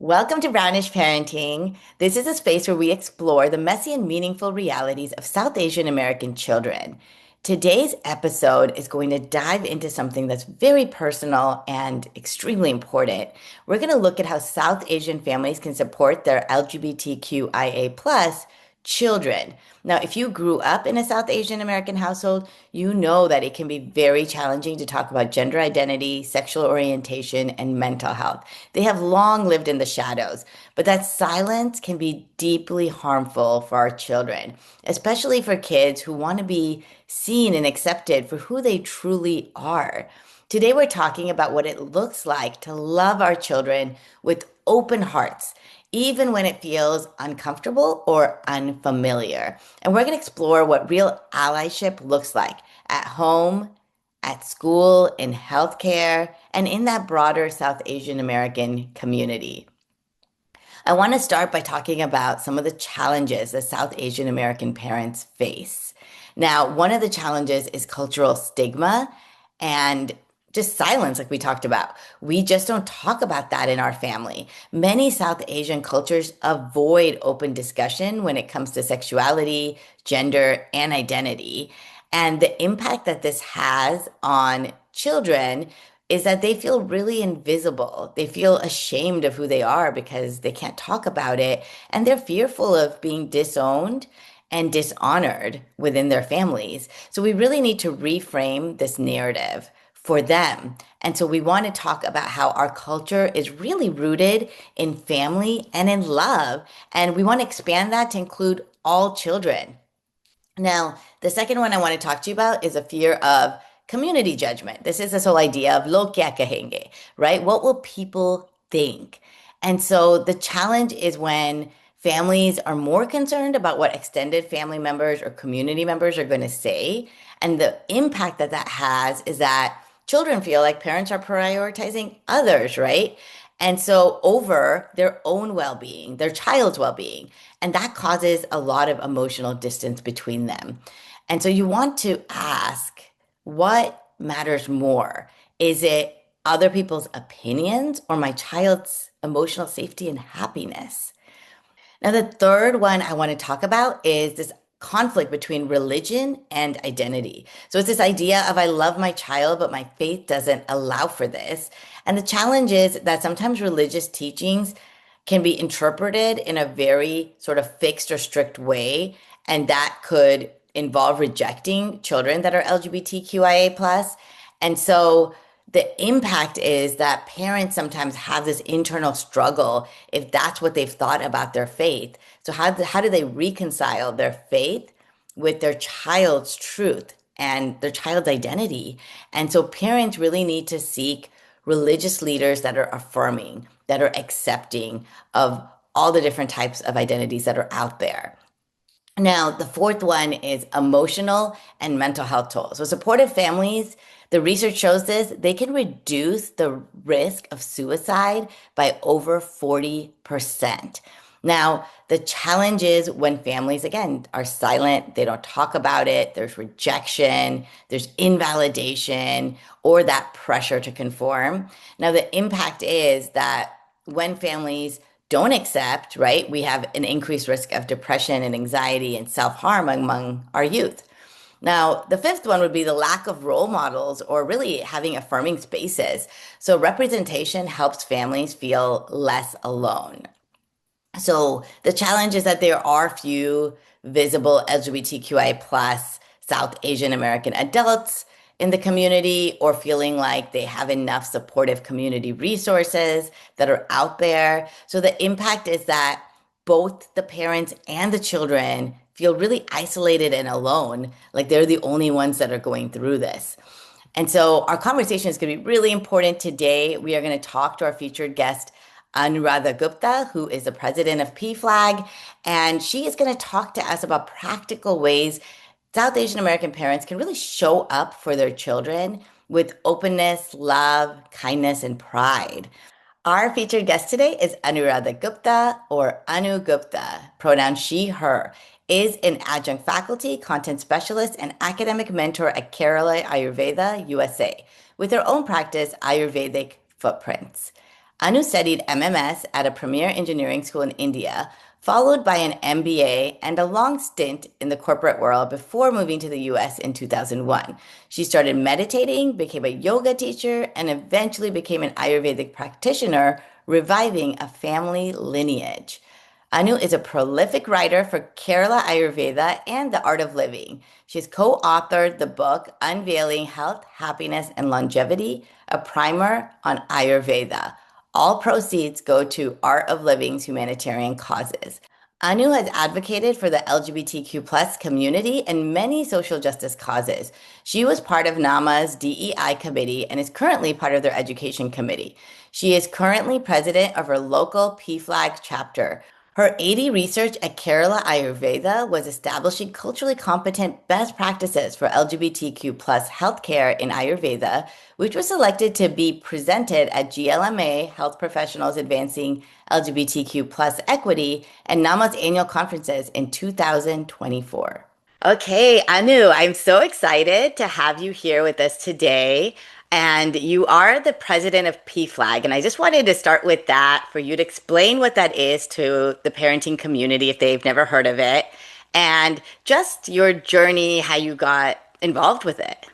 Welcome to Brownish Parenting. This is a space where we explore the messy and meaningful realities of South Asian American children. Today's episode is going to dive into something that's very personal and extremely important. We're going to look at how South Asian families can support their LGBTQIA plus children. Now, if you grew up in a South Asian American household, you know that it can be very challenging to talk about gender identity, sexual orientation, and mental health. They have long lived in the shadows, but that silence can be deeply harmful for our children, especially for kids who want to be seen and accepted for who they truly are. Today, we're talking about what it looks like to love our children with open hearts, even when it feels uncomfortable or unfamiliar. And we're going to explore what real allyship looks like at home, at school, in healthcare, and in that broader South Asian American community. I want to start by talking about some of the challenges that South Asian American parents face. Now, one of the challenges is cultural stigma and just silence, like we talked about. We just don't talk about that in our family. Many South Asian cultures avoid open discussion when it comes to sexuality, gender, and identity. And the impact that this has on children is that they feel really invisible. They feel ashamed of who they are because they can't talk about it. And they're fearful of being disowned and dishonored within their families. So we really need to reframe this narrative for them. And so we want to talk about how our culture is really rooted in family and in love. And we want to expand that to include all children. Now, the second one I want to talk to you about is a fear of community judgment. This is this whole idea of lo kya kahenge, right? What will people think? And so the challenge is when families are more concerned about what extended family members or community members are going to say. And the impact that that has is that children feel like parents are prioritizing others, right? And so over their own well-being, their child's well-being. And that causes a lot of emotional distance between them. And so you want to ask, what matters more? Is it other people's opinions or my child's emotional safety and happiness? Now, the third one I want to talk about is this conflict between religion and identity. So it's this idea of I love my child, but my faith doesn't allow for this. And the challenge is that sometimes religious teachings can be interpreted in a very sort of fixed or strict way, and that could involve rejecting children that are LGBTQIA plus. And so the impact is that parents sometimes have this internal struggle if that's what they've thought about their faith. So how do they reconcile their faith with their child's truth and their child's identity? And so parents really need to seek religious leaders that are affirming, that are accepting of all the different types of identities that are out there. Now, the fourth one is emotional and mental health tools. So, supportive families, the research shows this, they can reduce the risk of suicide by over 40%. Now, the challenge is when families, again, are silent, they don't talk about it, there's rejection, there's invalidation, or that pressure to conform. Now, the impact is that when families don't accept, right, we have an increased risk of depression and anxiety and self-harm among our youth. Now, the fifth one would be the lack of role models or really having affirming spaces. So representation helps families feel less alone. So the challenge is that there are few visible LGBTQI plus South Asian American adults in the community or feeling like they have enough supportive community resources that are out there. So the impact is that both the parents and the children feel really isolated and alone, like they're the only ones that are going through this. And so our conversation is going to be really important today. We are going to talk to our featured guest, Anuradha Gupta, who is the president of PFLAG, and she is going to talk to us about practical ways South Asian American parents can really show up for their children with openness, love, kindness, and pride. Our featured guest today is Anuradha Gupta, or Anu Gupta, pronoun she, her, is an adjunct faculty, content specialist, and academic mentor at Kerala Ayurveda, USA, with her own practice, Ayurvedic Footprints. Anu studied MMS at a premier engineering school in India, followed by an MBA and a long stint in the corporate world before moving to the US in 2001. She started meditating, became a yoga teacher, and eventually became an Ayurvedic practitioner, reviving a family lineage. Anu is a prolific writer for Kerala Ayurveda and The Art of Living. She's co-authored the book Unveiling Health, Happiness, and Longevity, a primer on Ayurveda. All proceeds go to Art of Living's humanitarian causes. Anu has advocated for the LGBTQ plus community and many social justice causes. She was part of NAMA's DEI committee and is currently part of their education committee. She is currently president of her local PFLAG chapter. Her 80 research at Kerala Ayurveda was establishing culturally competent best practices for LGBTQ plus healthcare in Ayurveda, which was selected to be presented at GLMA Health Professionals Advancing LGBTQ plus Equity and NAMA's annual conferences in 2024. Okay, Anu, I'm so excited to have you here with us today. And you are the president of PFLAG. And I just wanted to start with that for you to explain what that is to the parenting community if they've never heard of it, and just your journey, how you got involved with it.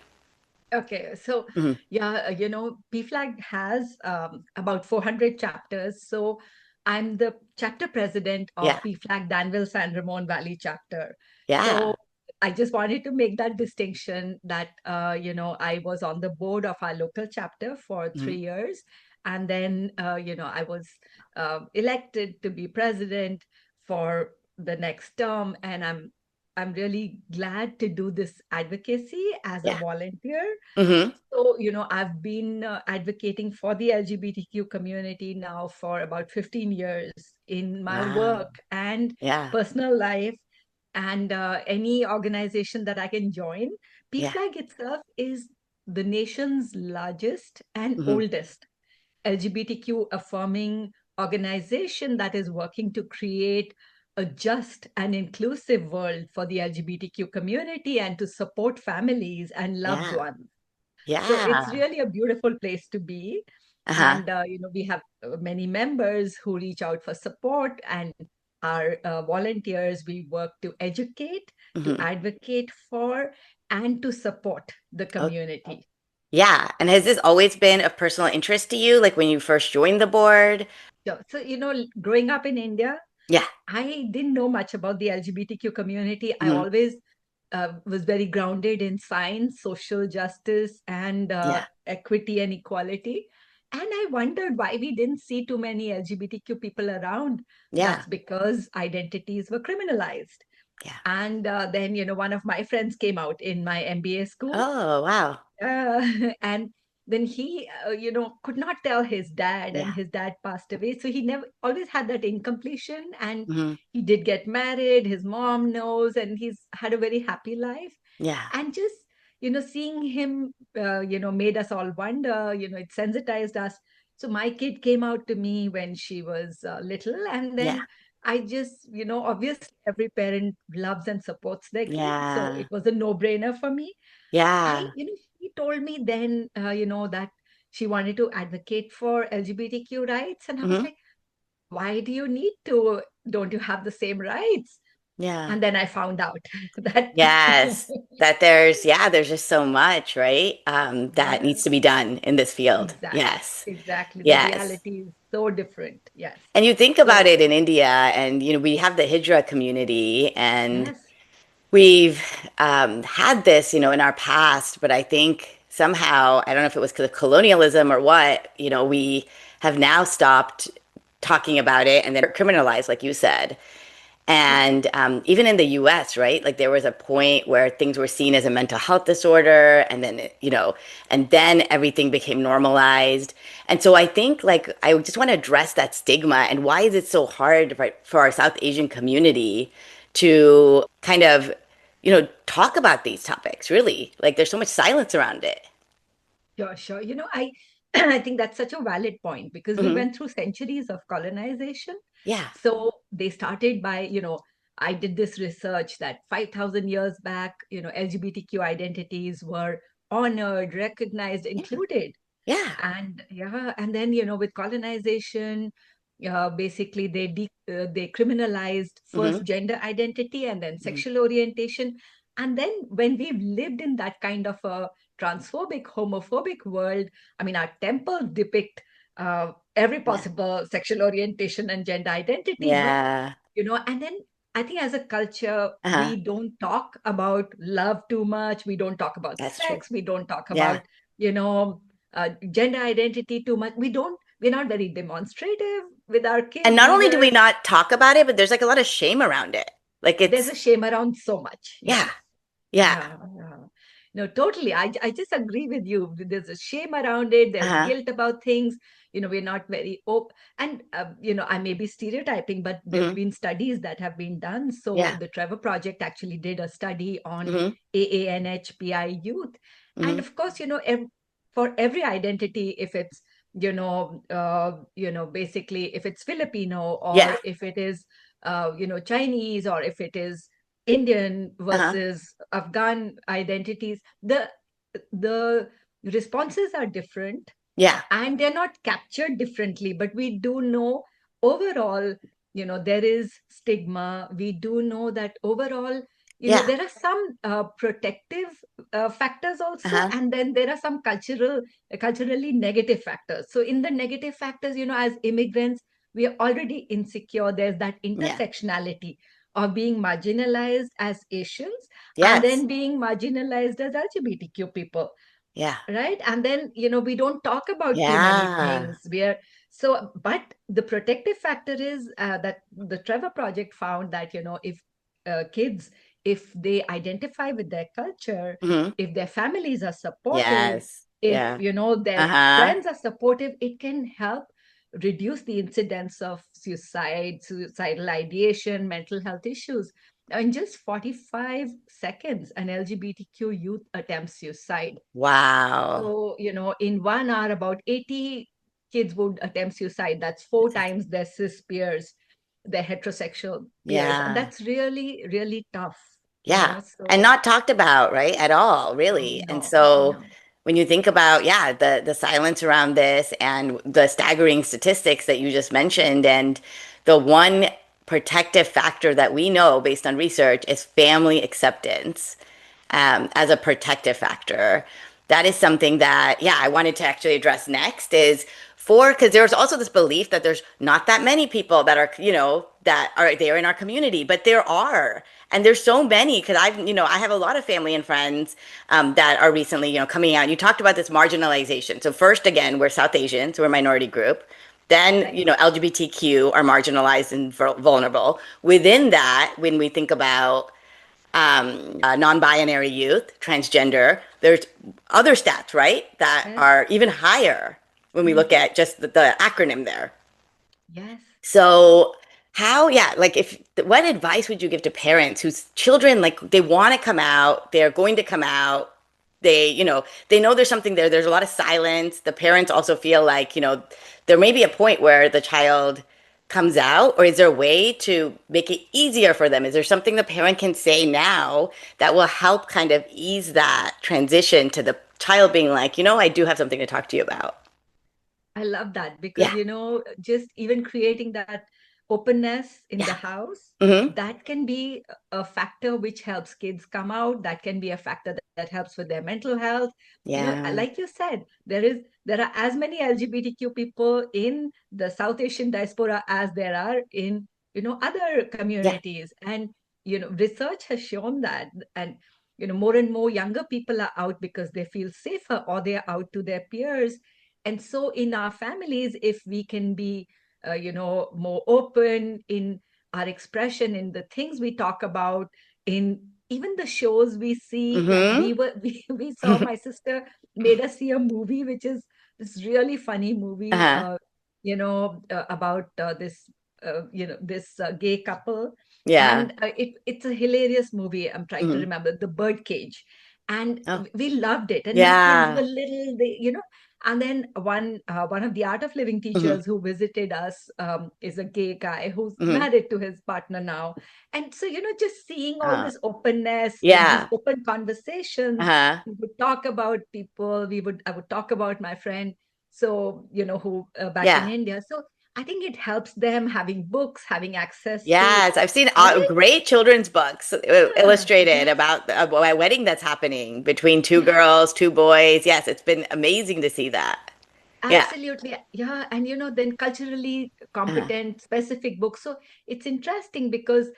Okay, so Mhm. yeah, PFLAG has about 400 chapters. So I'm the chapter president Yeah, of PFLAG Danville San Ramon Valley chapter. So yeah. I just wanted to make that distinction that, I was on the board of our local chapter for Mhm. 3 years. And then, I was elected to be president for the next term. And I'm really glad to do this advocacy as a Yeah. volunteer. Hmm. So, I've been advocating for the LGBTQ community now for about 15 years in my Wow. work and Yeah. personal life, and any organization that I can join. Yeah. PFLAG itself is the nation's largest and Hmm. oldest LGBTQ affirming organization that is working to create a just and inclusive world for the LGBTQ community and to support families and loved Yeah. ones. So it's Yeah. really a beautiful place to be. Uh-huh. And, we have many members who reach out for support, and our volunteers, we work to educate, to Hmm. advocate for, and to support the Okay. community. Yeah. And has this always been of personal interest to you, like when you first joined the board? So, growing up in India, Yeah. I didn't know much about the LGBTQ community. I Hmm. always was very grounded in science, social justice, and Yeah. equity and equality. And I wondered why we didn't see too many LGBTQ people around. Yeah. That's because identities were criminalized. Yeah. And then, one of my friends came out in my MBA school, Oh, wow. and then he could not tell his dad, and Yeah. his dad passed away, so he never always had that incompletion. And Hmm. he did get married, his mom knows, and he's had a very happy life. Yeah. And just seeing him made us all wonder. It sensitized us. So my kid came out to me when she was little, and Yeah. then I just obviously every parent loves and supports their kid, so Yeah. it was a no-brainer for me. Yeah. She told me then, that she wanted to advocate for LGBTQ rights. And I was Hmm. like, why do you need to? Don't you have the same rights? Yeah. And then I found out that, Yes. That there's just so much, right? That yeah, needs to be done in this field. exactly, Yes. exactly. The Yes. reality is so different. Yes. And you think about So, it in India, and we have the Hijra community, and yes. we've had this, in our past, but I think somehow, I don't know if it was because of colonialism or what, we have now stopped talking about it and then criminalized, like you said. Yeah. And even in the US, right? Like there was a point where things were seen as a mental health disorder, and then, and then everything became normalized. And so I think, like, I just want to address that stigma and why is it so hard, right, for our South Asian community to kind of, talk about these topics, really? Like there's so much silence around it. Sure, sure. I I think that's such a valid point because we Hmm. went through centuries of colonization. Yeah. So they started by, I did this research that 5,000 years back, LGBTQ identities were honored, recognized, Yeah. included. Yeah. And yeah, and then, with colonization, basically they criminalized Hmm. first gender identity and then Hmm. sexual orientation. And then when we've lived in that kind of a transphobic, homophobic world, I mean, our temples depict every Yeah. possible sexual orientation and gender identity. But, Yeah. and then I think as a culture, Uh-huh. we don't talk about love too much. We don't talk about That's true. sex. We don't talk Yeah. about, you know, gender identity too much. We're not very demonstrative with our And kids not only do we either. not talk about it, but there's like a lot of shame around it. Like There's it's, a shame around so much. yeah. Yes. Yeah. Yeah, yeah. No, totally. I just agree with you. There's a shame around it. There's Uh-huh. guilt about things. We're not very open. And, I may be stereotyping, but there have Hmm. been studies that have been done. So Yeah. the Trevor Project actually did a study on Hmm. AANHPI youth. And Hmm. of course, for every identity, if it's, basically if it's Filipino, Yeah. or if it is, Chinese, or if it is Indian Uh-huh. versus Afghan identities, the responses are different Yeah. and they're not captured differently. But we do know overall, there is stigma. We do know that overall, Yeah. there are some protective factors also, Uh-huh. and then there are some culturally negative factors. So in the negative factors, as immigrants, we are already insecure. There's that Yeah. intersectionality of being marginalized as Asians and Yes. then being marginalized as LGBTQ people, Yeah. right? And then, we don't talk about too many Yeah. things. But the protective factor is that the Trevor Project found that, if kids, if they identify with their culture, Hmm. if their families are supportive, Yes. if, Yeah. their Uh-huh. friends are supportive, it can help reduce the incidence of suicide, suicidal ideation, mental health issues. In just 45 seconds, an LGBTQ youth attempts suicide. Wow. So, in 1 hour, about 80 kids would attempt suicide. That's four This is, times their cis peers, their heterosexual peers. And yeah. that's really, really tough, Yeah. And So, not talked about, right? At all, really. And no, so no. when you think about, yeah, the silence around this and the staggering statistics that you just mentioned, and the one protective factor that we know based on research is family acceptance, as a protective factor. That is something that, yeah, I wanted to actually address next is because there's also this belief that there's not that many people that are, that are there in our community, but there are. And there's so many because I have a lot of family and friends that are recently, coming out. You talked about this marginalization. So first, again, we're South Asians, we're a minority group. Then, Right. LGBTQ are marginalized and vulnerable. Within that, when we think about non-binary youth, transgender. There's other stats, right, that Yes. are even higher when we look Hmm. at just the acronym there. Yes. So how, yeah, like what advice would you give to parents whose children, like they want to come out, they're going to come out, they know there's something there. There's a lot of silence. The parents also feel like, there may be a point where the child comes out, or is there a way to make it easier for them? Is there something the parent can say now that will help kind of ease that transition to the child being like, I do have something to talk to you about? I love that because, Yeah. just even creating that openness in the Yeah. house, Hmm. that can be a factor which helps kids come out. That can be a factor that helps with their mental health. Yeah. Like you said, there are as many LGBTQ people in the South Asian diaspora as there are in, other Yeah. communities. And, research has shown that. And, more and more younger people are out because they feel safer, or they're out to their peers. And so in our families, if we can be more open in our expression, in the things we talk about, in even the shows we see, like Hmm. we saw, my sister made us see a movie which is this really funny movie, Uh-huh. about this gay couple. Yeah. And it's a hilarious movie. I'm trying to Hmm. remember, The Birdcage. And Oh, we loved it, and my kids were yeah. little, And then one of the art of living Hmm. teachers who visited us is a gay guy who's Hmm. married to his partner now. And so, just seeing all Uh, this openness, these yeah. open conversations, Uh-huh. we would talk about people. I would talk about my friend, so who back in Yeah. India. So I think it helps them having books, having access to, Yes, I've seen right? great children's books Yeah, illustrated yeah. about my wedding that's happening between two girls, two boys. Yes, it's been amazing to see that. Yeah. Absolutely. Yeah. And then culturally Uh-huh. competent, specific books. So it's interesting because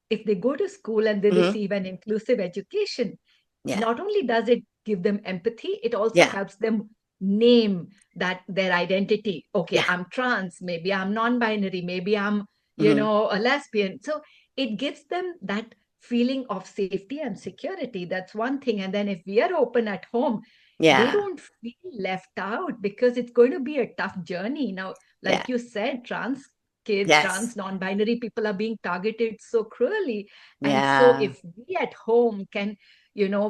if they go to school and they Hmm. receive an inclusive education, Yeah. not only does it give them empathy, it also Yeah. helps them name that their identity. Okay, Yeah. I'm trans, maybe I'm non-binary, maybe I'm, Hmm. a lesbian. So it gives them that feeling of safety and security. That's one thing. And then if we are open at home, they Yeah. don't feel left out because it's going to be a tough journey. Now, Yeah. like you said, trans kids, Yes. trans non-binary people are being targeted so cruelly. And so Yeah. if we at home can,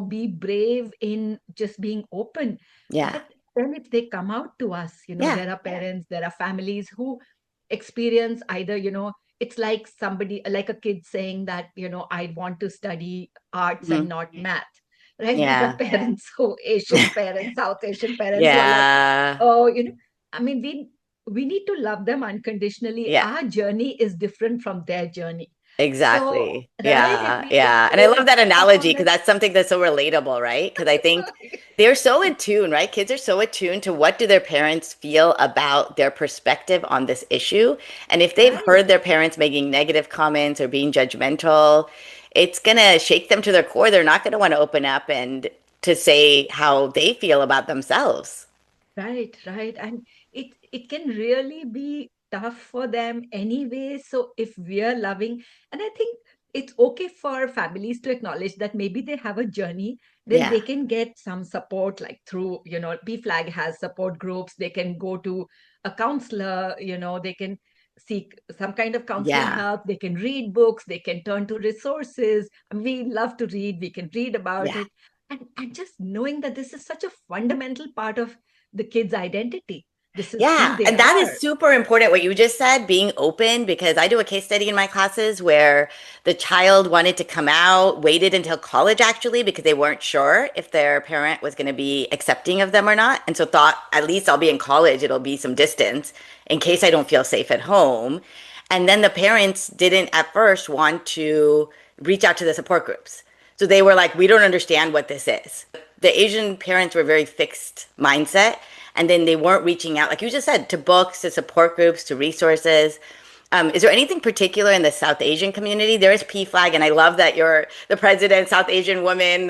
be brave in just being open, Yeah. but then if they come out to us, Yeah. there are parents, there are families who experience either, it's like somebody, like a kid saying that, I want to study arts and Hmm. not math, right? There are Yeah. parents who, Asian parents, South Asian parents who are like, Yeah. oh, I mean, we need to love them unconditionally. Yeah. Our journey is different from their journey. So, Exactly. right, if Yeah. we just Yeah. And I love focus that upon analogy because that, that's something that's so relatable, right? Because I think they're so in tune, right? Kids are so attuned to what do their parents feel about their perspective on this issue. And if they've right, heard their parents making negative comments or being judgmental, it's gonna shake them to their core. They're not gonna want to open up and to say how they feel about themselves. right, right. And it can really be tough for them anyway. So if we are loving, and I think it's okay for families to acknowledge that maybe they have a journey, then Yeah. they can get some support, like through, PFLAG has support groups. They can go to a counselor, they can seek some kind of counseling Yeah. help. They can read books, they can turn to resources. I mean, we love to read, we can read about Yeah. it. And just knowing that this is such a fundamental part of the kid's identity. This is who Yeah, they and that is are. super important what you just said, being open, because I do a case study in my classes where the child wanted to come out, waited until college actually, because they weren't sure if their parent was going to be accepting of them or not. And so thought, at least I'll be in college, it'll be some distance in case I don't feel safe at home. And then the parents didn't at first want to reach out to the support groups. So they were like, we don't understand what this is. The Asian parents were very fixed mindset, and then they weren't reaching out, like you just said, to books, to support groups, to resources. Is there anything particular in the South Asian community? There is PFLAG, and I love that you're the president, South Asian woman.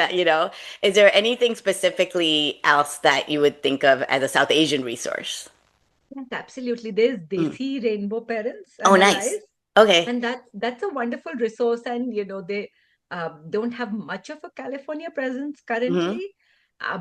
Is there anything specifically else that you would think of as a South Asian resource? Yes, absolutely. There's Mm. Desi Rainbow Parents Oh, and nice. Allies, Okay. and that's a wonderful resource. And they don't have much of a California presence Hmm. currently,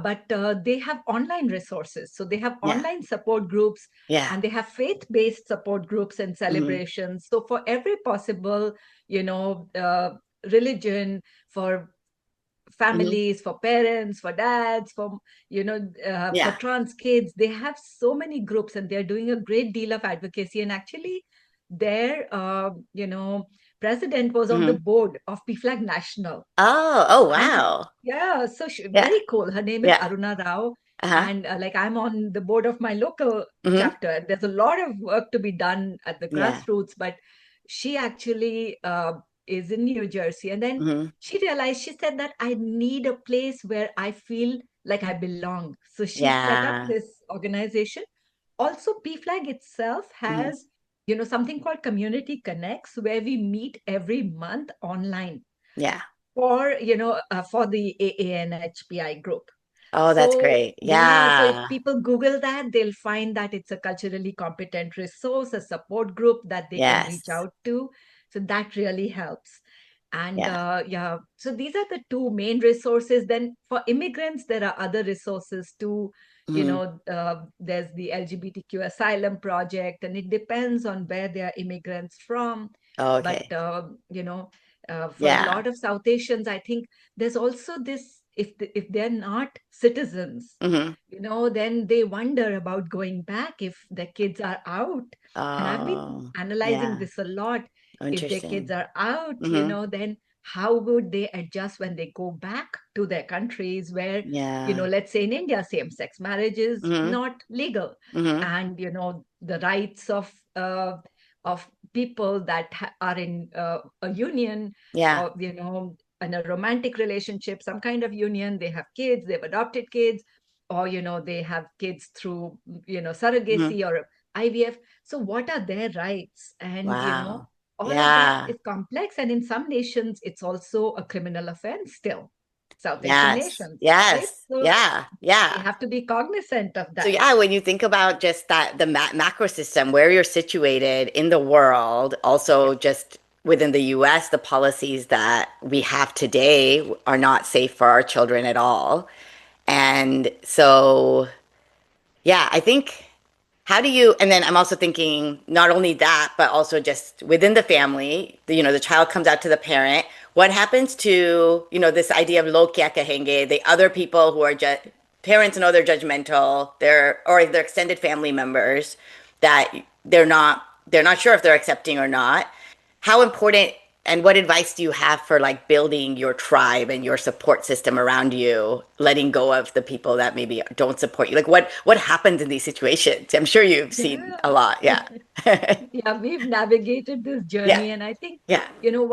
but they have online resources. So they have Yeah. online support groups, Yeah. and they have faith-based support groups and Hmm. celebrations. So for every possible, you know, uh, religion, for Hmm. families, for parents, for dads, for Yeah. trans kids. They have so many groups, and they're doing a great deal of advocacy. And actually, their president was on the Hmm. board of PFLAG National. Oh, And wow. yeah, so Yeah. very cool. Her name is Yeah. Aruna Rao. Uh-huh. And like I'm on the board of my local Hmm. chapter. And there's a lot of work to be done at the Yeah. grassroots, but she actually is in New Jersey. And then Hmm. she said that I need a place where I feel like I belong. So she set up Yeah. this organization. Also, PFLAG itself Hmm. has, something called Community Connects, where we meet every month online Yeah. for the AANHPI group. Oh, that's So great. yeah, so if Yeah. people Google that, they'll find that it's a culturally competent resource, a support group that they can reach Yes. out to. So that really helps. And Yeah. yeah, so these are the two main resources. Then for immigrants, there are other resources too. Hmm. There's the LGBTQ Asylum Project, and it depends on where they are immigrants from. But Okay. for a Yeah. lot of South Asians, I think there's also this if they're not citizens, Hmm. then they wonder about going back if their kids are out. And I've been Oh, analyzing yeah. this a lot. If their kids Interesting. are out, Hmm. then how would they adjust when they go back to their countries where, Yeah. let's say in India, same-sex marriage is Hmm. not legal. Hmm. And, the rights of people that are in a union, Yeah. or, in a romantic relationship, some kind of union, they have kids, they've adopted kids, or, they have kids through, Hmm. surrogacy or IVF. So what are their rights? And, Wow. all of that Yeah. is complex. And in some nations, it's also a criminal offense still, South Asian Yes. nations, right? Yes. So Yeah. we Yeah. have to be cognizant of So that. yeah, when you think about just that, the macro system, where you're situated in the world, Yeah. also just within the US, the policies that we have today are not safe for our children at all. And so, yeah, I think how do you, and then I'm also thinking not only that, but also just within the family, the child comes out to the parent. What happens to, this idea of lokya kahenge, the other people who are just parents know they're judgmental, or their extended family members that they're not sure if they're accepting or not. How important and what advice do you have for like building your tribe and your support system around you, letting go of the people that maybe don't support you? Like what happens in these situations? I'm sure you've seen a lot. Yeah. Yeah. Yeah, we've navigated this Yeah. journey. And I think, Yeah.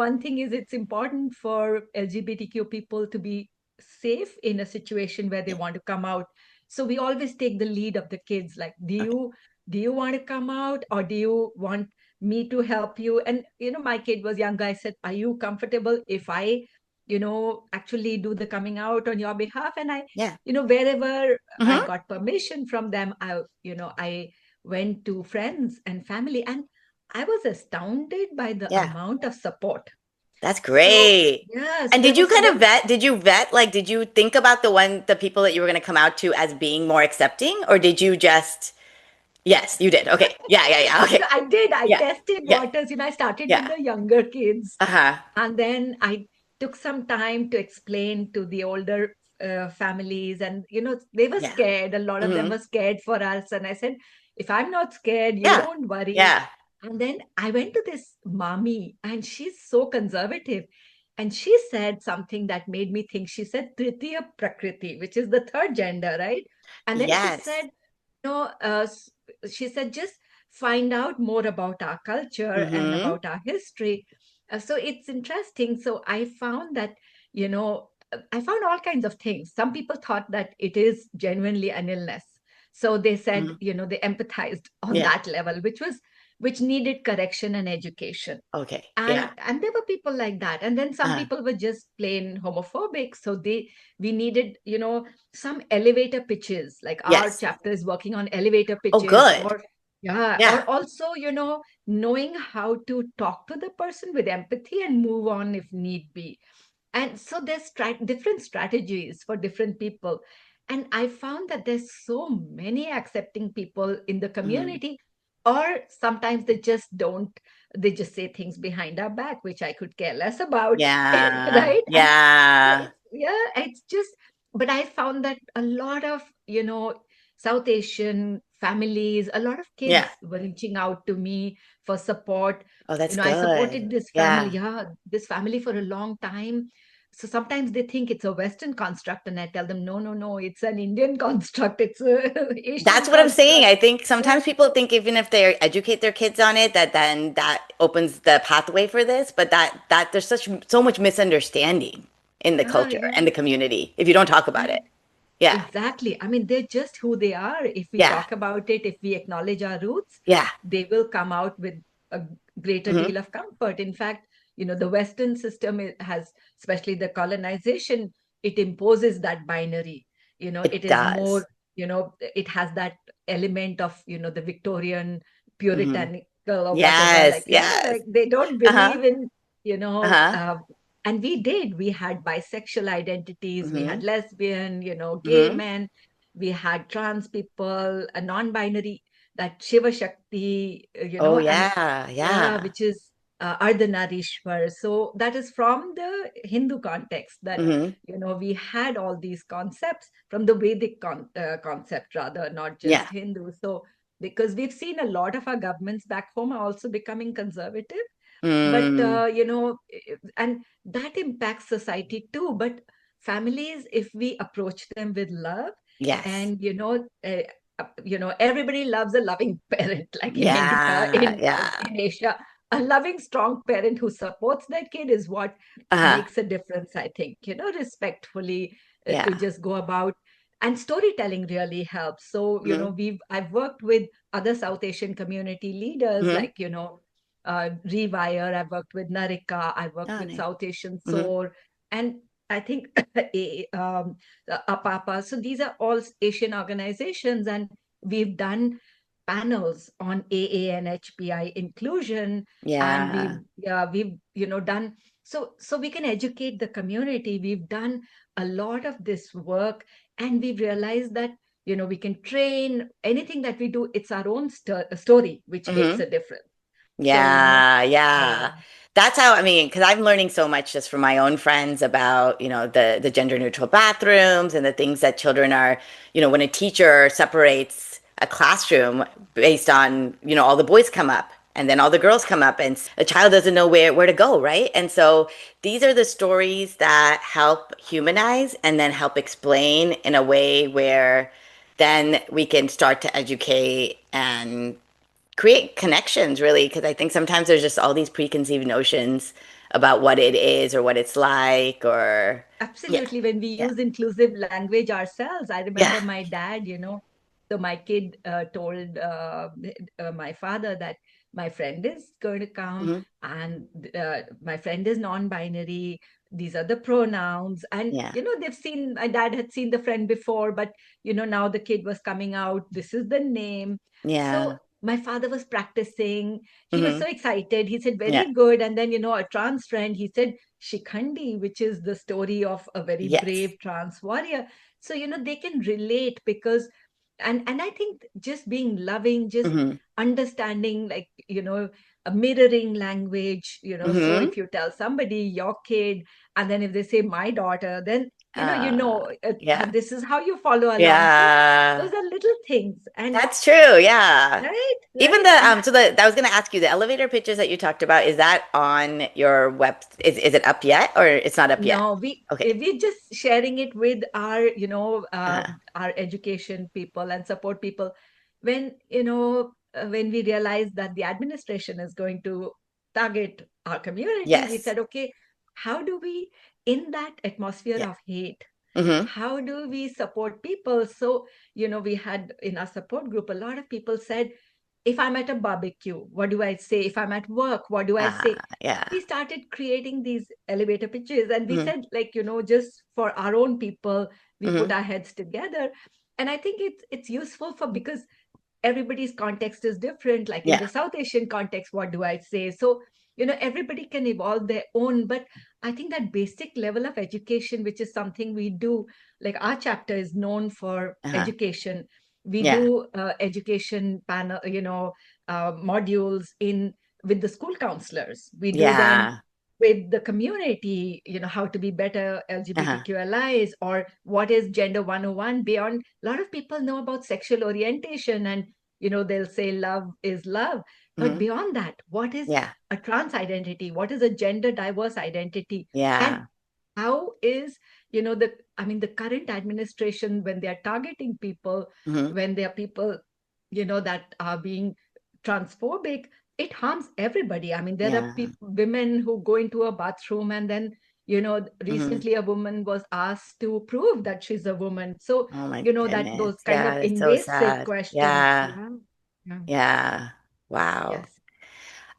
one thing is it's important for LGBTQ people to be safe in a situation where they Yeah. want to come out. So we always take the lead of the kids, like, Okay. do you want to come out, or do you want me to help you? And, my kid was younger. I said, are you comfortable if I, actually do the coming out on your behalf? And I, Yeah. wherever I Hmm. got permission from them, I went to friends and family, and I was astounded by the Yeah. amount of support. That's So, great. yeah, And there was, did you vet, like, did you think about the people that you were going to come out to as being more accepting, or did you just, yes, you did. Okay. Yeah. Yeah. Yeah. Okay. I did. I Yeah. tested Yeah. waters. I started with Yeah. the younger kids, Uh-huh. and then I took some time to explain to the older families. And, they were Yeah. scared. A lot of them Hmm. were scared for us. And I said, if I'm not scared, you Yeah. don't worry. Yeah. And then I went to this mommy, and she's so conservative. And she said something that made me think. She said, Tritiya Prakriti, which is the third gender, right? And then she Yes. said, know, uh, s- she said, just find out more about our culture and Hmm. about our history. So it's interesting. So I found that, I found all kinds of things. Some people thought that it is genuinely an illness. So they said, Hmm. they empathized on Yeah. that level, which needed correction and education. Okay. Yeah. And there were people like that. And then some Uh, people were just plain homophobic. So we needed, some elevator pitches, like our yes. chapter is working on elevator Oh, pitches, good. or yeah, Yeah. or also, knowing how to talk to the person with empathy and move on if need be. And so there's different strategies for different people. And I found that there's so many accepting people in the Hmm. community, or sometimes they just say things behind our back, which I could care less about. Yeah. Right? And Yeah. it's just, but I found that a lot of, South Asian families, a lot of Yeah. kids were reaching out to me for support. Oh, that's I good. supported this family, Yeah. yeah, this family for a long time. So sometimes they think it's a Western construct, and I tell them, no, no, no, it's an Indian construct, it's a That's Asian what I'm saying. construct. I think Yeah, sometimes people think even if they educate their kids on it, that then that opens the pathway for this, but that there's so much misunderstanding in the yeah, culture and yeah. the community if you don't talk about it. And Yeah. exactly. I mean, they're just who they are. If we Yeah. talk about it, if we acknowledge our roots, Yeah. they will come out with a greater Hmm. deal of comfort. In fact, the Western system has, especially the colonization, it imposes that binary. It It is more, does. it has that element of, the Victorian Hmm. puritanical or whatever, Yes. like, Yes. like they don't Uh-huh. believe in, you know, Uh-huh. uh, and we had bisexual identities, we had Hmm. lesbian, gay Hmm. men, we had trans people, a non-binary, that Shiva Shakti, Oh and yeah. yeah, Yeah. which is Ardhanarishwar. So that is from the Hindu context that, Hmm. we had all these concepts from the Vedic concept, rather, not Yeah. just Hindu. So, because we've seen a lot of our governments back home are also becoming conservative, but, Mm, and that impacts society too. But families, if we approach them with love, yes. and, everybody loves a loving parent, like in India, Yeah. Yeah. in Asia, a loving, strong parent who supports their kid is what Uh-huh. makes a difference, I think, respectfully, to Yeah. just go about. And storytelling really helps. So, Hmm. I've worked with other South Asian community leaders, Hmm. like, Rewire, I've worked with Narika, I've worked Oh, with nice. South Asian Hmm. SOAR, and I think APAPA. So these are all Asian organizations, and we've done panels on AA and HPI inclusion, and Yeah. we've done, so we can educate the community. We've done a lot of this work, and we've realized that we can train anything that we do. It's our own story which makes Hmm. a difference. So Yeah, yeah. yeah, That's how, I mean, because I'm learning so much just from my own friends about, the gender neutral bathrooms and the things that children are, when a teacher separates a classroom based on, all the boys come up and then all the girls come up and a child doesn't know where to go, right? And so these are the stories that help humanize and then help explain in a way where then we can start to educate and create connections really because I think sometimes there's just all these preconceived notions about what it is or what it's like or yeah, absolutely. When we yeah, use inclusive language ourselels, I yeah. remember my dad, so my kid told my father that my friend is going to come, Hmm. and my friend is non-binary. These are the pronouns. And, Yeah, my dad had seen the friend before, but, now the kid was coming out. This is the name. So yeah. my father was practicing. He was Hmm. so excited. He said, Yeah, very good. And then, a trans friend, he said, Shikhandi, which is the story of a very yes. brave trans warrior. So, they can relate because, and I think just being loving, just Hmm. understanding, like, a mirroring language, so Hmm. if you tell somebody your kid, and then if they say my daughter, then, uh yeah, this is how you follow along. So yeah. those are little things. And That's true. Yeah. right, Even right. the And so the I was gonna ask you the elevator pitches that you talked about, is that on your web, is it up yet or it's not up yet? no, Okay. we're just sharing it with our, Uh, our education people and support people. When, when we realized that the administration is going to target our community, we yes. said, okay, how do we, in that atmosphere Yeah. of hate, Hmm. how do we support people? So, we had in our support group, a lot of people said, if I'm at a barbecue, what do I say? If I'm at work, what do I say? Yeah. We started creating these elevator pitches, and we Hmm. said, like, just for our own people, we put Hmm. our heads together. And I think it's useful for, because everybody's context is different. Like in Yeah. the South Asian context, what do I say? So, everybody can evolve their own. But I think that basic level of education, which is something we do, like our chapter is known for Uh-huh. education. We Yeah. do education panel, modules in with the school counselors. We do them Yeah. with the community, how to be better Uh-huh. LGBTQ allies, or what is Gender 101 beyond. A lot of people know about sexual orientation, and, they'll say love is love. But Hmm. beyond that, what is Yeah. a trans identity? What is a gender diverse identity? And Yeah. how is, the current administration, when they are targeting people, Hmm. when they are people, that are being transphobic, it harms everybody. I mean, there are Yeah. women who go into a bathroom, and then, Hmm. recently a woman was asked to prove that she's a woman. So, Oh my that goodness. those kind of Yeah, it's so invasive sad. questions. Yeah. Yeah. Yeah. Yeah. Wow. Yes.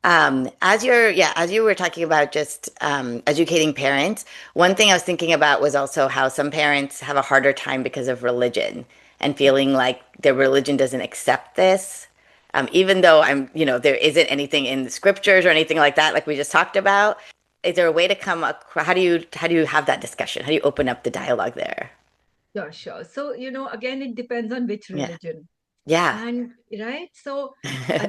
As you were talking about just educating parents, one thing I was thinking about was also how some parents have a harder time because of religion and Yeah. feeling like their religion doesn't accept this. Even though there isn't anything in the scriptures or anything like we just talked about. Is there a way to come across, how do you have that discussion? How do you open up the dialogue there? Sure, sure. So, again, it depends on which Yeah. religion. Yeah. And right, so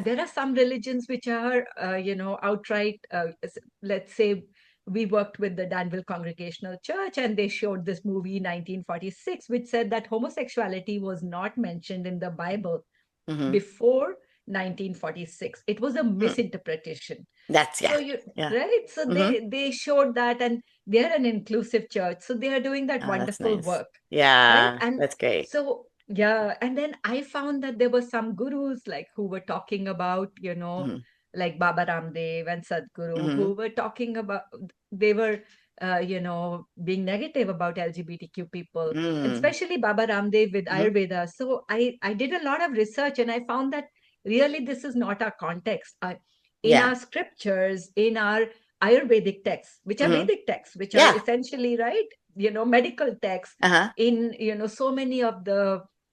there are some religions which are, outright, let's say, we worked with the Danville Congregational Church, and they showed this movie 1946, which said that homosexuality was not mentioned in the Bible Hmm. before 1946. It was a Hmm. misinterpretation. That's, So yeah. you Yeah. right, so Hmm. they showed that, and they're an inclusive church, so they are doing that Oh, that's wonderful nice. work, right? Yeah. And That's great. so yeah, and then I found that there were some gurus like who were talking about, Hmm. like Baba Ramdev and Sadhguru, Hmm. who were talking about, they were being negative about LGBTQ people, and Mm. especially Baba Ramdev with Hmm. Ayurveda. So I did a lot of research, and I found that really this is not our context. In Yeah. our scriptures, in our Ayurvedic texts, which are Hmm. Vedic texts, which are Yeah. essentially, right, medical texts, Uh-huh. in so many of the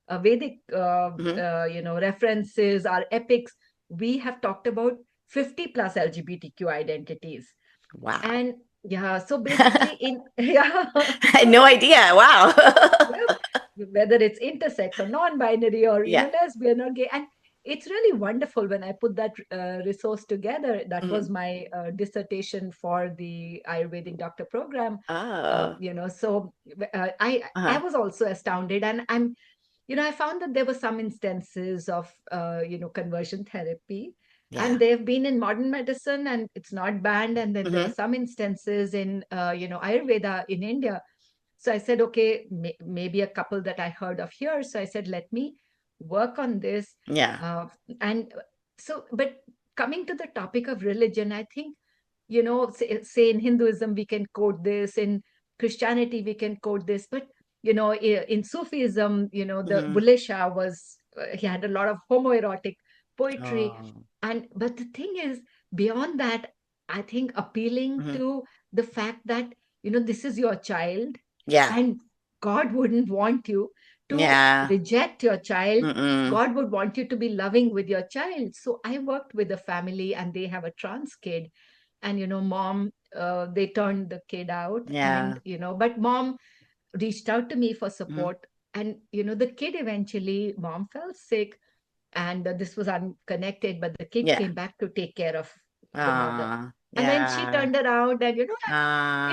Vedic Hmm. references, our epics, we have talked about 50 plus LGBTQ identities. Wow. And yeah, so I basically in yeah, had no idea. Wow. yeah, whether it's intersex or non-binary or Yeah. lesbian or gay, and it's really wonderful when I put that resource together. That Hmm. was my dissertation for the Ayurvedic doctor program. Oh. So I Uh-huh. was also astounded, and I found that there were some instances of conversion therapy, Yeah. and they've been in modern medicine and it's not banned, and then there were Hmm. some instances in Ayurveda in India. So I said, okay, maybe a couple that I heard of here. So I said, let me work on this. Yeah. Uh, and but coming to the topic of religion, I think, say in Hinduism, we can quote this, in Christianity, we can quote this, but, in Sufism, the Hmm. Bulleh Shah he had a lot of homoerotic poetry. Oh. But the thing is, beyond that, I think appealing Hmm. to the fact that, this is your child, Yeah. and God wouldn't want you to Yeah. reject your child. Mm-mm. God would want you to be loving with your child. So I worked with a family, and they have a trans kid. And, mom, they turned the kid out. And, Yeah. but mom reached out to me for Hmm. support. And, the kid eventually, mom fell sick, and this was unconnected, but the kid Yeah. came back to take care of the mother. And then she Yeah. turned around, and,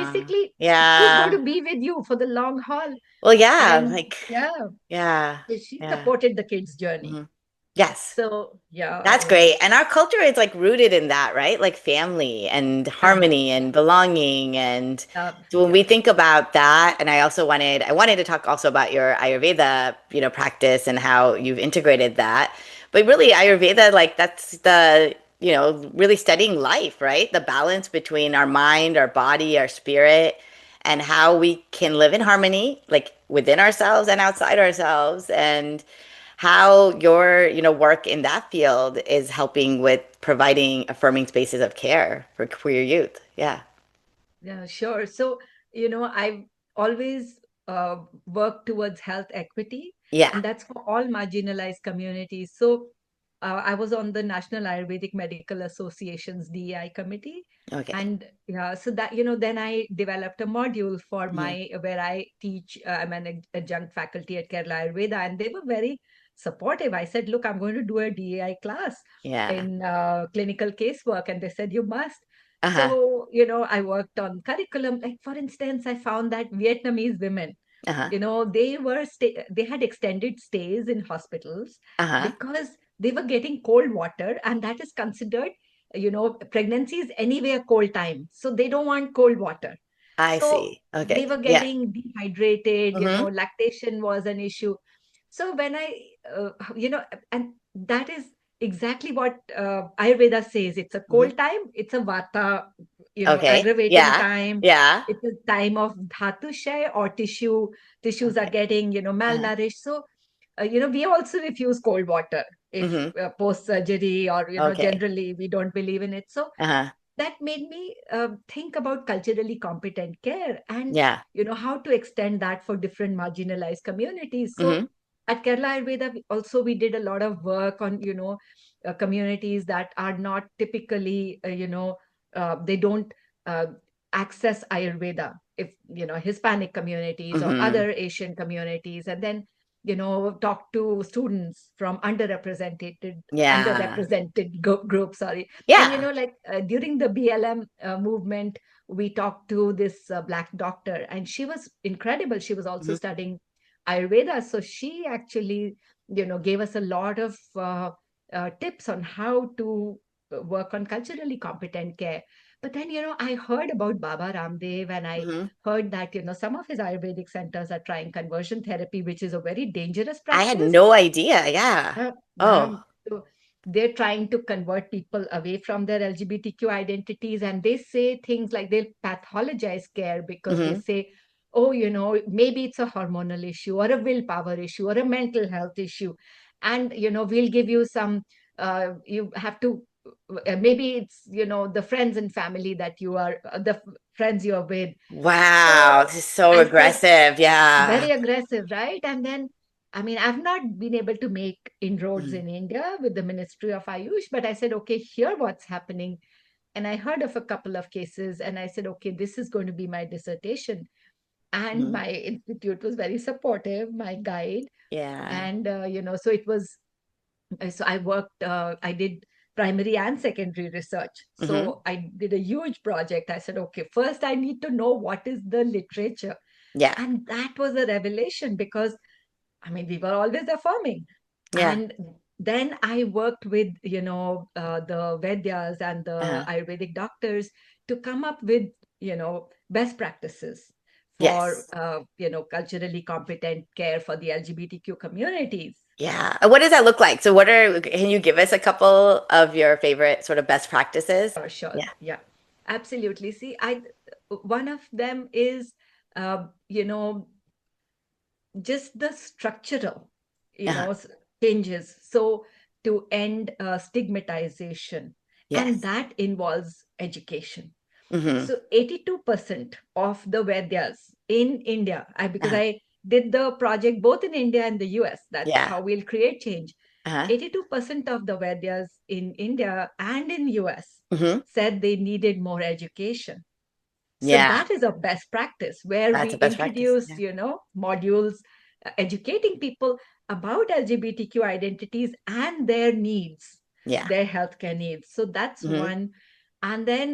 basically, who's going Yeah. to be with you for the long haul? Well, yeah, And like, yeah, yeah. so she Yeah. supported the kid's journey. Hmm. Yes. So yeah, That's great. And our culture is like rooted in that, right? Like family and yeah, harmony and belonging. And so when yeah, we think about that, and I wanted to talk also about your Ayurveda, practice and how you've integrated that. But really Ayurveda, like that's really studying life, right? The balance between our mind, our body, our spirit, and how we can live in harmony, like within ourselves and outside ourselves. And how your work in that field is helping with providing affirming spaces of care for queer youth. Yeah. yeah, sure. So, I've always worked towards health equity, Yeah. and that's for all marginalized communities. So, I was on the National Ayurvedic Medical Association's DEI committee. Okay. And yeah, so that, then I developed a module for Hmm. where I teach, I'm an adjunct faculty at Kerala Ayurveda, and they were very supportive. I said, look, I'm going to do a DEI class Yeah. in clinical casework. And they said, you must. Uh-huh. So, I worked on curriculum. Like, for instance, I found that Vietnamese women, Uh-huh. they had extended stays in hospitals Uh-huh. because they were getting cold water, and that is considered, pregnancy is anyway a cold time. So they don't want cold water. I So see. they Okay. were Yeah. getting dehydrated, Mm-hmm. lactation was an issue. So when uh, you know, and that is exactly what Ayurveda says. It's a Hmm. cold time, it's a vata, Okay. aggravating Yeah. time. Yeah. It's a time of dhatu shay, or tissues are Okay. getting, Uh-huh. malnourished. So, we also refuse cold water if Mm-hmm. post surgery, or, Okay. generally we don't believe in it. So Uh-huh. that made me think about culturally competent care, and Yeah. how to extend that for different marginalized communities. So Mm-hmm. at Kerala Ayurveda also we did a lot of work on communities that are not typically they don't uh, access Ayurveda, if Hispanic communities or Mm-hmm. other Asian communities. And then talk to students from Yeah. underrepresented groups, sorry. And, Yeah. during the BLM movement, we talked to this Black doctor, and she was incredible. She was also Hmm. studying Ayurveda. So she actually, gave us a lot of tips on how to work on culturally competent care. But then, I heard about Baba Ramdev, and I Hmm. heard that, some of his Ayurvedic centers are trying conversion therapy, which is a very dangerous I had practice. no idea. Yeah. Uh, Oh. so they're trying to convert people away from their LGBTQ identities, and they say things like they'll pathologize care because they Hmm. say, oh, maybe it's a hormonal issue or a willpower issue or a mental health issue. And, we'll give you some, you have to, maybe it's, the friends and family that you are, the friends you're with. So Wow. This is so I said, aggressive. Yeah. very aggressive, right? And then, I mean, I've not been able to make inroads Mhm. in India with the Ministry of Ayush, but I said, okay, here what's happening. And I heard of a couple of cases, and I said, okay, this is going to be my dissertation. And Mhm. my institute was very supportive, my guide. Yeah. And, so it was, so I did primary and secondary research. Hmm. So I did a huge project. I said, okay, first I need to know what is the literature. Yeah. And that was a revelation because, I mean, we were always affirming. Yeah. And then I worked with, the Vedyas and the Uh-huh. Ayurvedic doctors to come up with, best practices for, Yes. culturally competent care for the LGBTQ communities. Yeah. And what does that look like? So can you give us a couple of your favorite sort of best practices? Sure, sure. Yeah. Yeah, absolutely. See, one of them is, uh, you know, just the structural, you Uh-huh. know, changes. So to end stigmatization, and Yes. that involves education. Hmm. So 82% of the Vedyas in India, because Uh-huh. I did the project both in India and the US, that's Yeah. how we'll create change. Uh-huh. 82% of the Vedyas in India and in US Hmm. said they needed more education. So Yeah. that is a best practice where we That's a best practice. introduce, Yeah. modules educating people about LGBTQ identities and their needs, Yeah. their healthcare needs. So that's Hmm. one. And then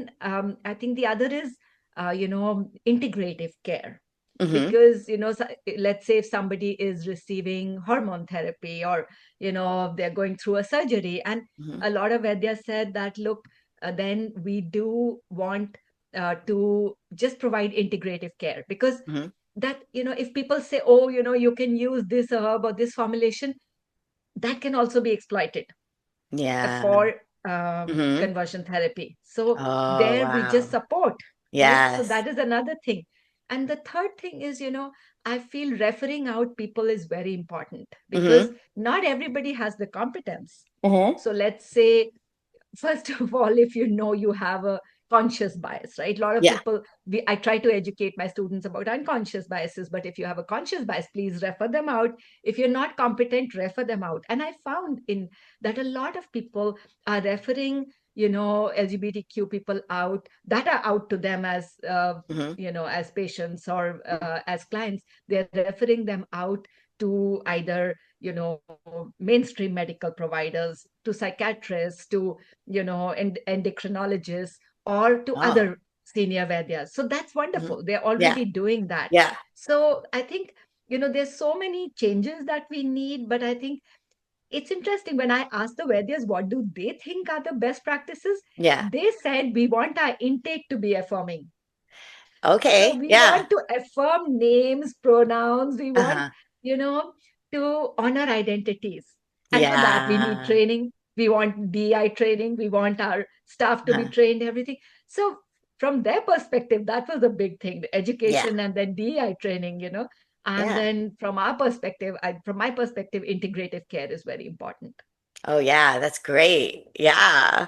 I think the other is, integrative care. Hmm. Because, let's say if somebody is receiving hormone therapy, or, they're going through a surgery, and Hmm. a lot of Vedya said that, look, then we do want to just provide integrative care, because Hmm. that, if people say, oh, you can use this herb or this formulation, that can also be exploited Yeah. for Hmm. conversion therapy. So Oh, there we just wow. support, right? So Yes. that is another thing. And the third thing is, I feel referring out people is very important, because Hmm. not everybody has the competence. Hmm. So let's say, first of all, if you have a conscious bias, right? A lot of Yeah. people, I try to educate my students about unconscious biases, but if you have a conscious bias, please refer them out. If you're not competent, refer them out. And I found in that a lot of people are referring, LGBTQ people out that are out to them as, Hmm. as patients or as clients. They're referring them out to either, mainstream medical providers, to psychiatrists, to, endocrinologists, or to Oh. other senior Vadyas. So that's Hmm. wonderful. They're Yeah. already doing that. Yeah. So I think, there's so many changes that we need, but I think it's interesting when I asked the Vadyas what do they think are the best practices, Yeah. they said we want our intake to be affirming. So Okay. we Yeah. want to affirm names, pronouns. We want, Uh-huh. you know, to honor identities. And for that, we need Yeah. training. We want DI training. We want our staff to be Uh-huh. trained, everything. So from their perspective, that was a big thing, the Yeah. education and then DI training, And Yeah. then from our perspective, from my perspective, integrative care is very important. Oh, yeah. That's great. Yeah.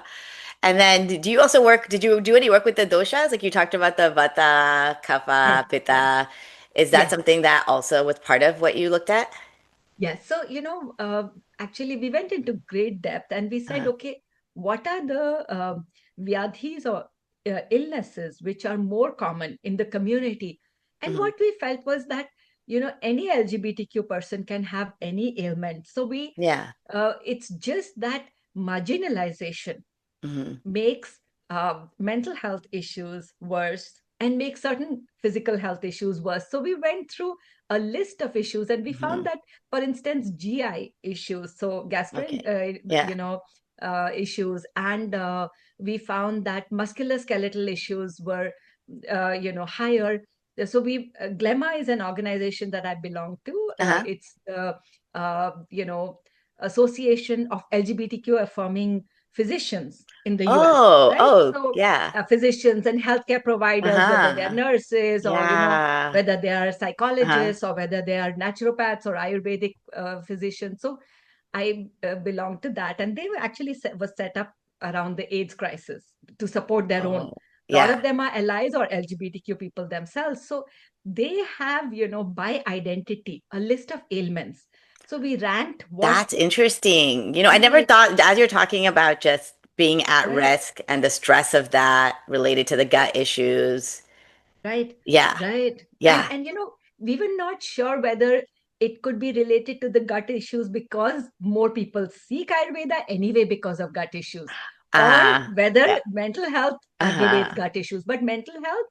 And then did you do any work with the doshas? Like you talked about the vata, Yes, kapha, yes, pitta. Is that yes. something that also was part of what you looked at? Yes. So, actually, we went into great depth and we said, Uh-huh. okay, what are the vyadhis or illnesses which are more common in the community? And Hmm. what we felt was that any LGBTQ person can have any ailment. So Yeah. it's just that marginalization Hmm. makes mental health issues worse and makes certain physical health issues worse. So we went through a list of issues and we found Hmm. that, for instance, GI issues, so Okay. gastrin, Yeah. issues, and we found that musculoskeletal issues were, higher. So Glemma is an organization that I belong to. Uh-huh. It's the, Association of LGBTQ affirming physicians in the US, Oh, right? oh, So yeah. physicians and healthcare providers, whether they are Uh-huh. nurses or, Yeah. whether they are Uh-huh. psychologists or whether they are naturopaths or Ayurvedic physicians. So I belong to that. And they were actually was set up around the AIDS crisis to support their own. Oh, A lot yeah. of them are allies or LGBTQ people themselves. So they have, by identity, a list of ailments. So we ranked what, That's interesting. I never right, thought, as you're talking about just being at right. risk and the stress of that related to the gut issues. Right, Yeah. right. And Yeah. we were not sure whether it could be related to the gut issues because more people seek Ayurveda anyway because of gut issues, or whether Yeah. mental health aggravates Uh-huh. gut issues. But mental health,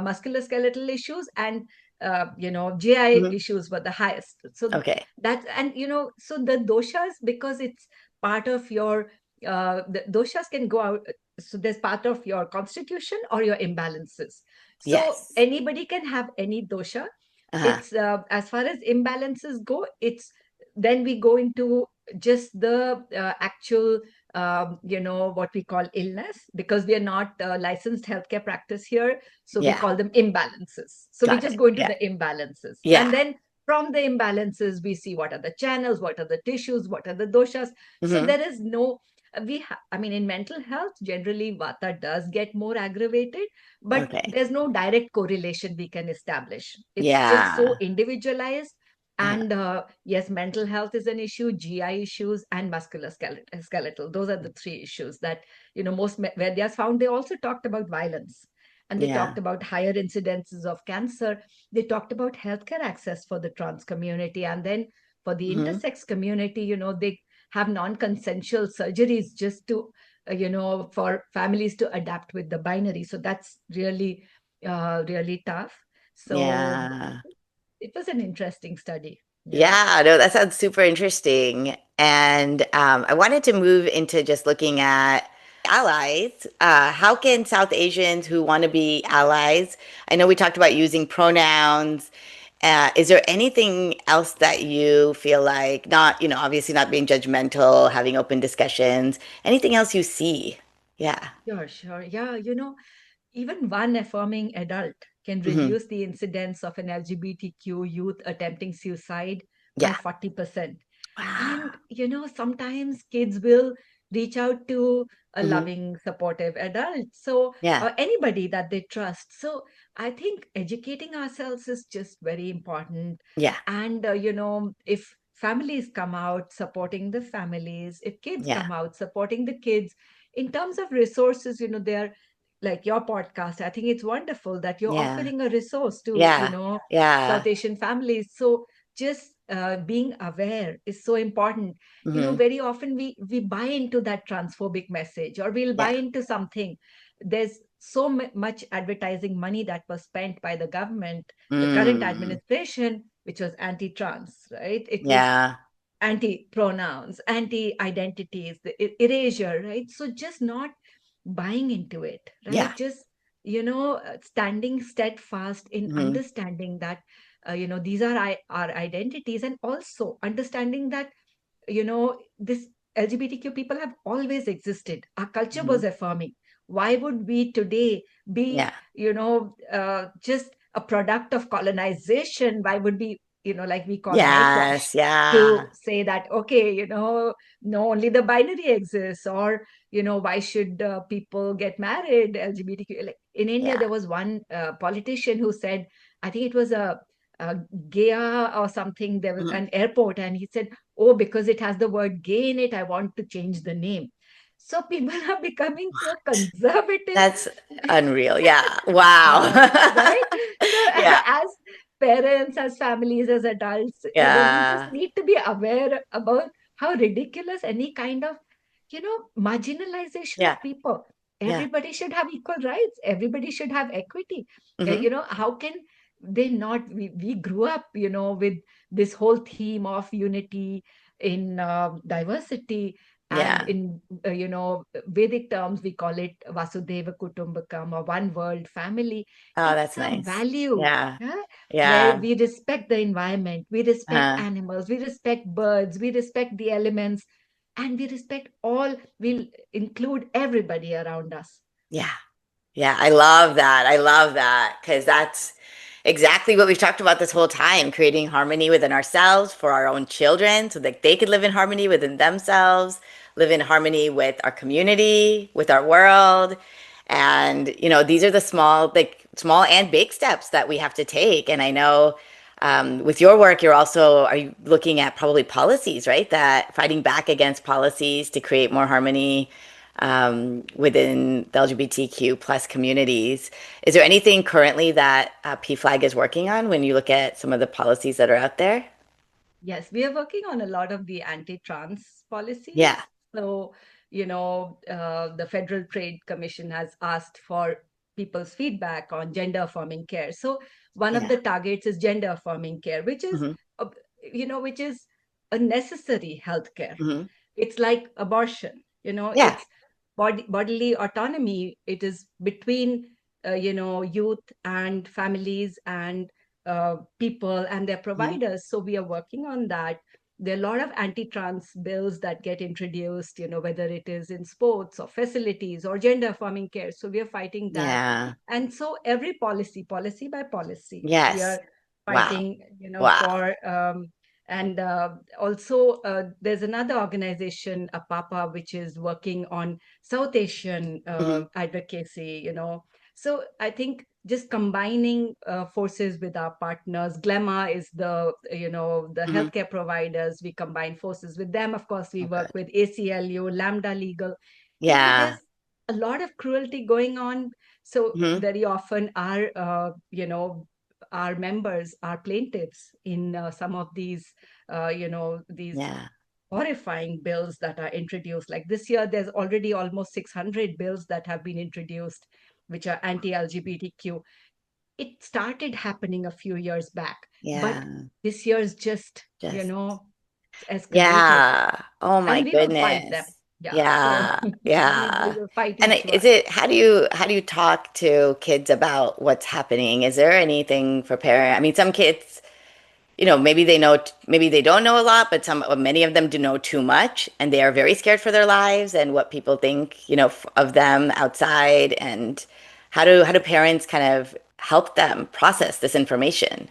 musculoskeletal issues, and GI Mhm. issues were the highest. So Okay. that's, and so the doshas, because it's part of your, the doshas can go out. So there's part of your constitution or your imbalances. So Yes. anybody can have any dosha. Uh-huh. It's as far as imbalances go, it's then we go into just the actual, what we call illness, because we are not licensed healthcare practice here. So we Yeah. call them imbalances. So we Got just it. go into Yeah. the imbalances. And Yeah. then from the imbalances, we see what are the channels, what are the tissues, what are the doshas. So Hmm. there is no, I mean, in mental health, generally Vata does get more aggravated, but Okay. there's no direct correlation we can establish. It's just so Yeah. individualized. Uh-huh. And yes, mental health is an issue, GI issues, and musculoskeletal. Those are the three issues that, where they are found. They also talked about violence, and they Yeah. talked about higher incidences of cancer. They talked about healthcare access for the trans community. And then for the Hmm. intersex community, they have non-consensual surgeries just to, for families to adapt with the binary. So that's really, really tough. So Yeah. it was an interesting study. Yeah. Yeah, no, that sounds super interesting. And I wanted to move into just looking at allies. How can South Asians who want to be allies? I know we talked about using pronouns. Is there anything else that you feel like not, obviously not being judgmental, having open discussions, anything else you see? Yeah. Sure, sure. Yeah, even one affirming adult can Hmm. reduce the incidence of an LGBTQ youth attempting suicide by Yeah. 40%. Wow. And, sometimes kids will reach out to a Hmm. loving, supportive adult. So, Yeah. anybody that they trust. So, I think educating ourselves is just very important. Yeah. And, if families come out supporting the families, if kids Yeah. come out supporting the kids, in terms of resources, they're like your podcast. I think it's wonderful that you're Yeah. offering a resource to, Yeah. Yeah. South Asian families. So just being aware is so important. Hmm. Very often we buy into that transphobic message, or we'll buy Yeah. into something. There's so much advertising money that was spent by the government, the current Mm. administration, which was anti-trans, right? It was Yeah. anti-pronouns, anti-identities, the erasure, right? So just not buying into it, Yeah. right? Just, standing steadfast in Hmm. understanding that, these are our identities, and also understanding that, this LGBTQ people have always existed. Our culture Hmm. was affirming. Why would we today be, Yeah. just a product of colonization? Why would we, like we call whitewash Yes. to Yeah. say that, okay, no, only the binary exists, or, why should people get married, LGBTQ? Like in India, Yeah. there was one politician who said, I think it was a Gaya or something, there was Mhm. an airport, and he said, oh, because it has the word gay in it, I want to change the name. So people are becoming so What? conservative. That's unreal. Yeah. Wow. Right? So Yeah. as parents, as families, as adults, we just Yeah. need to be aware about how ridiculous any kind of, marginalization Yeah. of people. Yeah. Everybody should have equal rights. Everybody should have equity. Hmm. How can they not? We grew up, with this whole theme of unity in diversity, and Yeah. in Vedic terms we call it Vasudeva Kutumbakam, or one world family. Oh, It's that's a nice. value, Yeah. yeah, where Yeah. we respect the environment, we respect Uh, animals, we respect birds, we respect the elements, and we respect all. We'll include everybody around us. yeah. Yeah, I love that. I love that because that's exactly what we've talked about this whole time, creating harmony within ourselves for our own children so that they could live in harmony within themselves, live in harmony with our community, with our world. And, these are the small and big steps that we have to take. And I know with your work, are you looking at probably policies, right? That fighting back against policies to create more harmony within the LGBTQ plus communities. Is there anything currently that PFLAG is working on when you look at some of the policies that are out there? Yes, we are working on a lot of the anti-trans Yeah. policies. So, the Federal Trade Commission has asked for people's feedback on gender affirming care. So, one of Yeah. the targets is gender affirming care, which is, Hmm. a- which is a necessary healthcare. Hmm. It's like abortion, Yeah. it's bodily autonomy. It is between, youth and families and people and their Hmm. providers. So we are working on that. There are a lot of anti-trans bills that get introduced, whether it is in sports or facilities or gender affirming care. So we are fighting that. Yeah. And so every policy by policy, we Yes. are Wow. fighting, Wow. for and also there's another organization, APAPA, which is working on South Asian Hmm. advocacy, so I think just combining forces with our partners. Glemma is the Hmm. healthcare providers. We combine forces with them. Of course, we Okay. work with ACLU, Lambda Legal. Yeah. There's a lot of cruelty going on. So Hmm. very often our members are plaintiffs in some of these Yeah. horrifying bills that are introduced. Like this year, there's already almost 600 bills that have been introduced, which are anti LGBTQ. It started happening a few years back, but Yeah. this year's just, Just escalated, yeah. Oh my and we will fight them. goodness. Yeah. So Yeah. we Yeah. will fight And each is one. it, how do you talk to kids about what's happening? Is there anything for parents? I mean, some kids, maybe they know, maybe they don't know a lot, but many of them do know too much, and they are very scared for their lives and what people think, of them outside. And how do parents kind of help them process this information?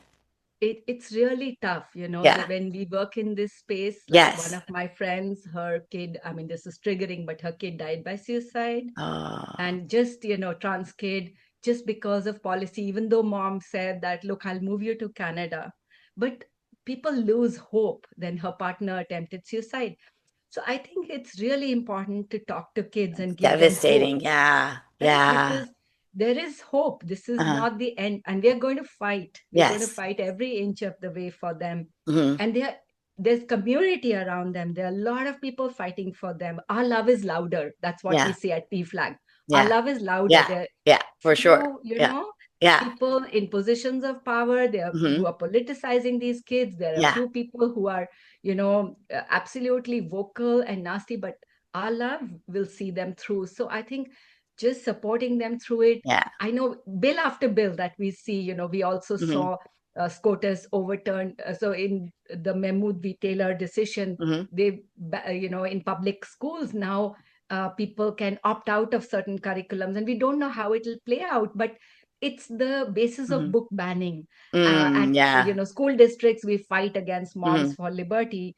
It's really tough, Yeah. that when we work in this space, like one Yes. of my friends, her kid, I mean, this is triggering, but her kid died by suicide. Oh, And just, trans kid, just because of policy, even though mom said that, look, I'll move you to Canada. But people lose hope. Then her partner attempted suicide. So I think it's really important to talk to kids it's and give them hope, devastating. Yeah. right? Yeah. Because there is hope. This is Uh-huh. not the end, and we are going to fight. We're going to Yes. fight every inch of the way for them. Hmm. And there's community around them. There are a lot of people fighting for them. Our love is louder. That's what we Yeah. say at PFLAG. Our Yeah. love is louder. Yeah. There are Yeah. For sure. few, Yeah. Yeah. people in positions of power. There are, who Hmm. are politicizing these kids. There are a Yeah. few people who are, absolutely vocal and nasty. But our love will see them through. So I think just supporting them through it. Yeah. I know bill after bill that we see. We also Hmm. saw SCOTUS overturned. So in the Mahmood v. Taylor decision, Hmm. in public schools now, people can opt out of certain curriculums, and we don't know how it will play out, but it's the basis of Hmm. book banning. At Yeah. school districts, we fight against Hmm. moms for liberty,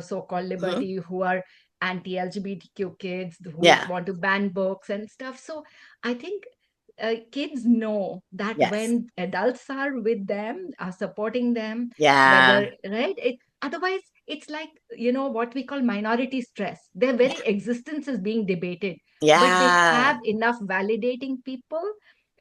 so-called Hmm. liberty, who are anti-LGBTQ kids who Yeah. want to ban books and stuff. So I think kids know that Yes. when adults are with them, are supporting them, Yeah. whether, right, otherwise it's like, what we call minority stress. Their very existence is being debated, but they Yeah. have enough validating people,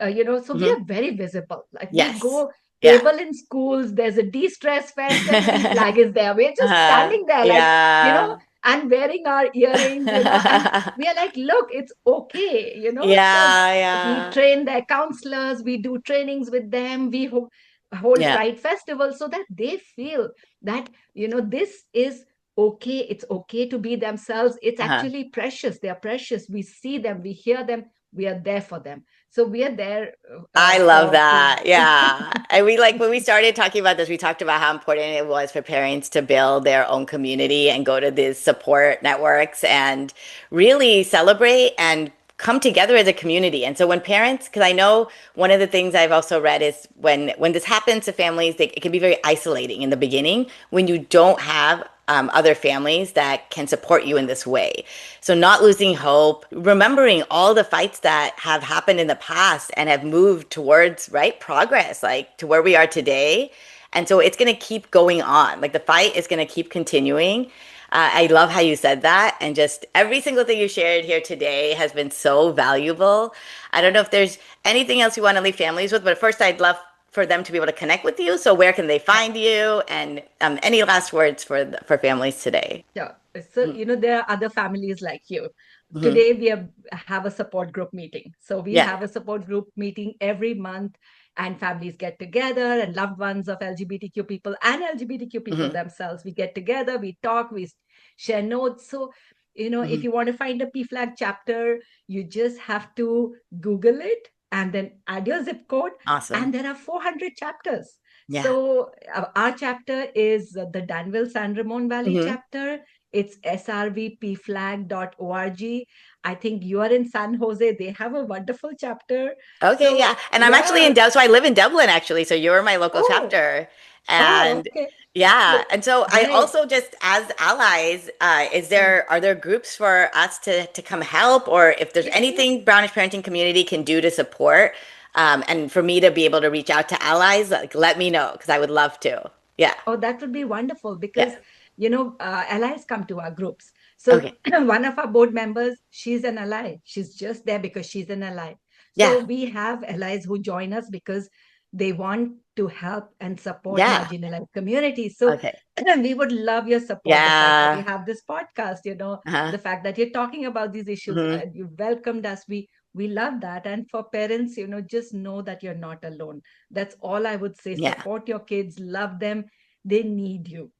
so we Hmm. are very visible. Like we Yes. go Yeah. table in schools. There's a de-stress fest and PFLAG is there. We're just standing there like, Yeah. and wearing our earrings, and we are like, look, it's okay. So Yeah, we yeah. train their counselors, we do trainings with them, we hold Yeah. pride festivals so that they feel that, this is okay. It's okay to be themselves. It's Uh-huh. actually precious. They're precious. We see them, we hear them, we are there for them. So we are there I love for that. kids. Yeah. And we like when we started talking about this, we talked about how important it was for parents to build their own community and go to these support networks and really celebrate and come together as a community. And so when parents, because I know one of the things I've also read is when this happens to families, it can be very isolating in the beginning when you don't have other families that can support you in this way. So, not losing hope, remembering all the fights that have happened in the past and have moved towards, right, progress, like to where we are today. And so it's going to keep going on. Like the fight is going to keep continuing. I love how you said that. And just every single thing you shared here today has been so valuable. I don't know if there's anything else you want to leave families with, but first, I'd love for them to be able to connect with you. So, where can they find you? And any last words for families today? Yeah. So, there are other families like you. Mm-hmm. Today, have a support group meeting. So, we Yeah. have a support group meeting every month, and families get together, and loved ones of LGBTQ people and LGBTQ people Mm-hmm. themselves. We get together, we talk, we share notes. So, if Mm-hmm. you want to find a PFLAG chapter, you just have to Google it and then add your zip code. Awesome. And there are 400 chapters. Yeah. So our chapter is the Danville San Ramon Valley Hmm. chapter. It's srvpflag.org. I think you are in San Jose. They have a wonderful chapter. Okay, So yeah. And I'm actually yeah. in Dublin, so I live in Dublin actually. So you're my local Oh, chapter. oh, And okay. yeah, So and so I great. also just as allies, are there groups for us to come help or if there's Yeah. anything Brownish Parenting community can do to support and for me to be able to reach out to allies, like let me know because I would love to. Yeah. Oh, that would be wonderful Yeah. because, allies come to our groups. So Okay. one of our board members, she's an ally. She's just there because she's an ally. Yeah. So we have allies who join us because they want to help and support Yeah. marginalized communities. So Okay. we would love your support. The fact that you Yeah. have this podcast, Uh-huh. the fact that you're talking about these issues, Hmm. and you welcomed us. We love that. And for parents, just know that you're not alone. That's all I would say. Yeah. Support your kids, love them, they need you,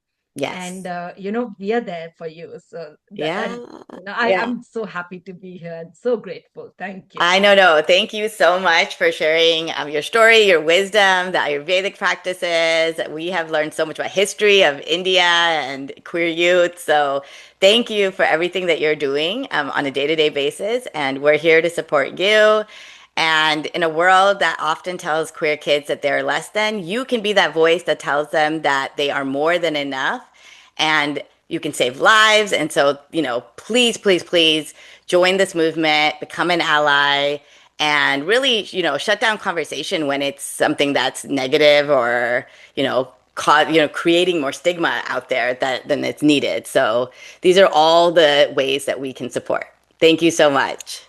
and Yes. we are there for you. So that, Yeah. and Yeah. I'm so happy to be here and so grateful. Thank you. I know, no. Thank you so much for sharing your story, your wisdom, the Ayurvedic practices. We have learned so much about history of India and queer youth. So thank you for everything that you're doing on a day-to-day basis. And we're here to support you. And in a world that often tells queer kids that they're less than, you can be that voice that tells them that they are more than enough and you can save lives. And so, please, please, please join this movement, become an ally, and really, shut down conversation when it's something that's negative or, creating more stigma out there than it's needed. So these are all the ways that we can support. Thank you so much.